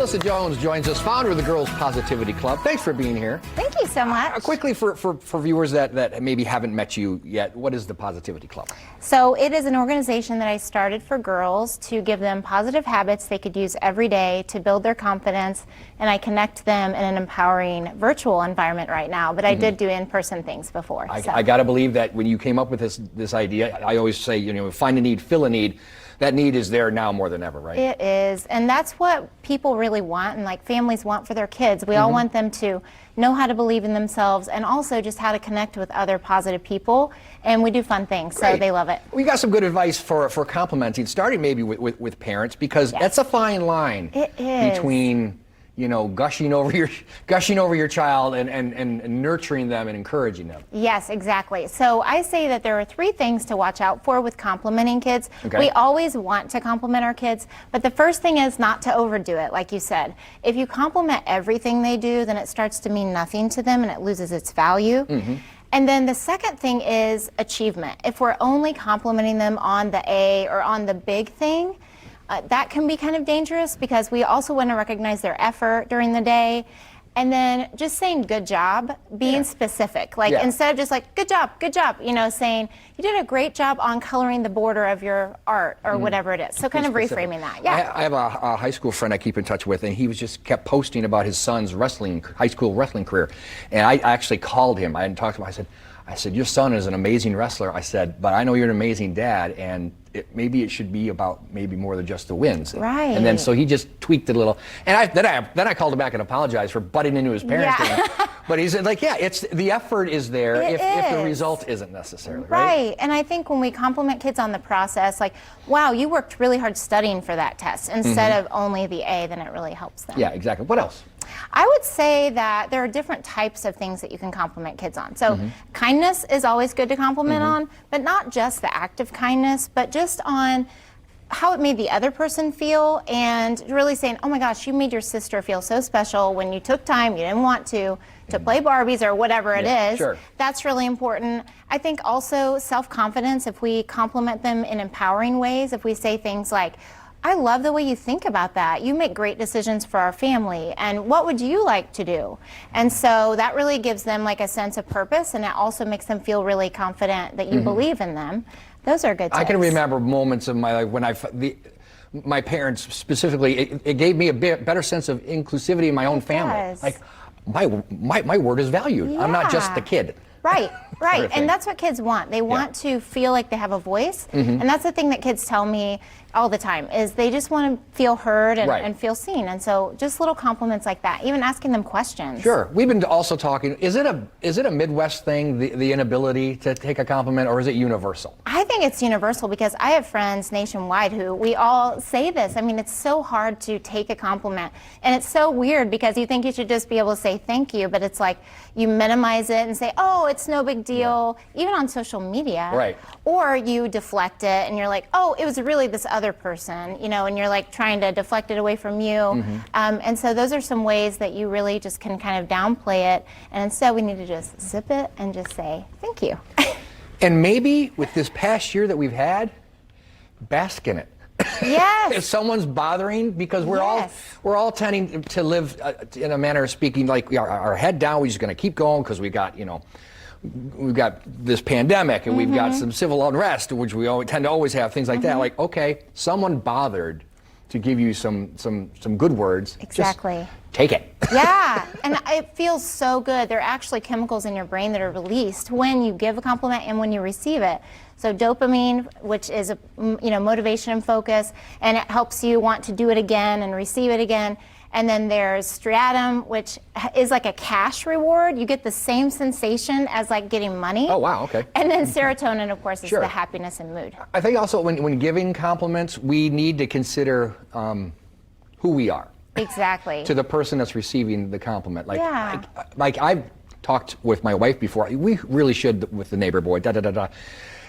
Melissa Jones joins us, founder of the Girls Positivity Club. Thanks for being here. Thank you so much. Quickly, for viewers that maybe haven't met you yet, what is the Positivity Club? So it is an organization that I started for girls to give them positive habits they could use every day to build their confidence, and I connect them in an empowering virtual environment right now, but I did do in-person things before. I got to believe that when you came up with this idea, I always say, you know, find a need, fill a need. That need is there now more than ever, right? It is, and that's what people really want, and like families want for their kids. We all want them to know how to believe in themselves and also just how to connect with other positive people, and we do fun things, so they love it. We got some good advice for complimenting, starting maybe with parents, because that's a fine line between, you know, gushing over your child and nurturing them and encouraging them. Yes, exactly. So I say that there are 3 things to watch out for with complimenting kids. Okay. We always want to compliment our kids, but the first thing is not to overdo it, like you said. If you compliment everything they do, then it starts to mean nothing to them and it loses its value. And then the second thing is achievement. If we're only complimenting them on the A or on the big thing, that can be kind of dangerous because we also want to recognize their effort during the day. And then just saying good job, being specific. Like instead of just like, good job, you know, saying, you did a great job on coloring the border of your art or whatever it is. So kind of reframing that. Yeah. I have a high school friend I keep in touch with, and he was just kept posting about his son's high school wrestling career. And I actually called him. I hadn't talked to him. I said, your son is an amazing wrestler. I said, but I know you're an amazing dad, and maybe it should be about maybe more than just the wins. Right. And then so he just tweaked it a little. And then I called him back and apologized for butting into his parents. But he said, like, it's the effort is there if the result isn't necessarily, right? Right. And I think when we compliment kids on the process, like, wow, you worked really hard studying for that test instead of only the A, then it really helps them. Yeah, exactly. What else? I would say that there are different types of things that you can compliment kids on. So kindness is always good to compliment on, but not just the act of kindness, but just on how it made the other person feel, and really saying, oh my gosh, you made your sister feel so special when you took time, you didn't want to play Barbies or whatever it is. Sure. That's really important. I think also self-confidence, if we compliment them in empowering ways, if we say things like, I love the way you think about that. You make great decisions for our family. And what would you like to do? And so that really gives them like a sense of purpose, and it also makes them feel really confident that you believe in them. Those are good tips. I can remember moments of my life when my parents specifically, it gave me a better sense of inclusivity in my own family. Like my word is valued. I'm not just the kid. Right, right. And that's what kids want. They want to feel like they have a voice. And that's the thing that kids tell me all the time, is they just want to feel heard and feel seen. And so just little compliments like that, even asking them questions. Sure. We've been also talking, is it a Midwest thing, the inability to take a compliment, or is it universal? I think it's universal because I have friends nationwide who we all say this. I mean, it's so hard to take a compliment. And it's so weird because you think you should just be able to say thank you, but it's like you minimize it and say, oh, it's no big deal, even on social media. Right. Or you deflect it and you're like, oh, it was really this other person, you know, and you're like trying to deflect it away from you. And so those are some ways that you really just can kind of downplay it. And instead we need to just zip it and just say, thank you. And maybe with this past year that we've had, bask in it. Yes. If someone's bothering, because we're all tending to live in a manner of speaking, like our head down, we're just going to keep going because we got, you know, we've got this pandemic and we've got some civil unrest, which we tend to always have, things like that. Like, okay, someone bothered to give you some good words. Exactly. Just take it. Yeah, and it feels so good. There are actually chemicals in your brain that are released when you give a compliment and when you receive it. So dopamine, which is motivation and focus, and it helps you want to do it again and receive it again. And then there's striatum, which is like a cash reward. You get the same sensation as like getting money. Oh, wow, okay. And then serotonin, of course, is the happiness and mood. I think also when giving compliments, we need to consider who we are. Exactly. To the person that's receiving the compliment. Like I've talked with my wife before. We really should with the neighbor boy, da-da-da-da.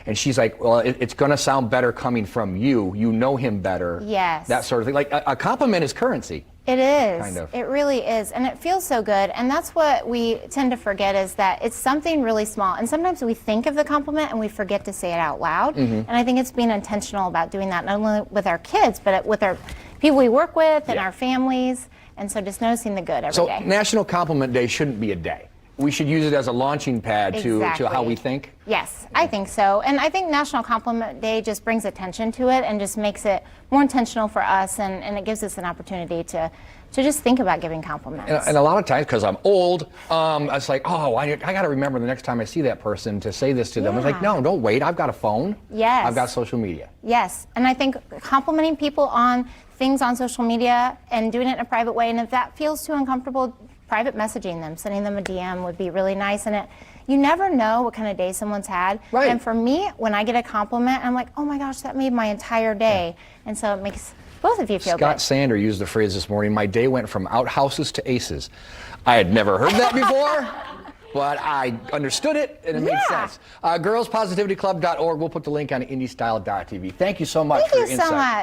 And she's like, well, it's going to sound better coming from you. You know him better. Yes. That sort of thing. Like a compliment is currency. It is. Kind of. It really is. And it feels so good. And that's what we tend to forget, is that it's something really small. And sometimes we think of the compliment and we forget to say it out loud. And I think it's being intentional about doing that, not only with our kids, but with our people we work with and our families. And so just noticing the good every day. So National Compliment Day shouldn't be a day. We should use it as a launching pad to how we think. Yes, I think so. And I think National Compliment Day just brings attention to it and just makes it more intentional for us, and it gives us an opportunity to just think about giving compliments. And a lot of times, because I'm old, it's like, oh, I got to remember the next time I see that person to say this to them. It's like, no, don't wait. I've got a phone. Yes. I've got social media. Yes, and I think complimenting people on things on social media and doing it in a private way, and if that feels too uncomfortable, private messaging them, sending them a DM would be really nice. And you never know what kind of day someone's had. Right. And for me, when I get a compliment, I'm like, oh my gosh, that made my entire day. And so it makes both of you feel good. Scott Sander used the phrase this morning, my day went from outhouses to aces. I had never heard that before, but I understood it and it made sense. Girlspositivityclub.org. We'll put the link on indystyle.tv. Thank you so much for your insight. Thank you so much.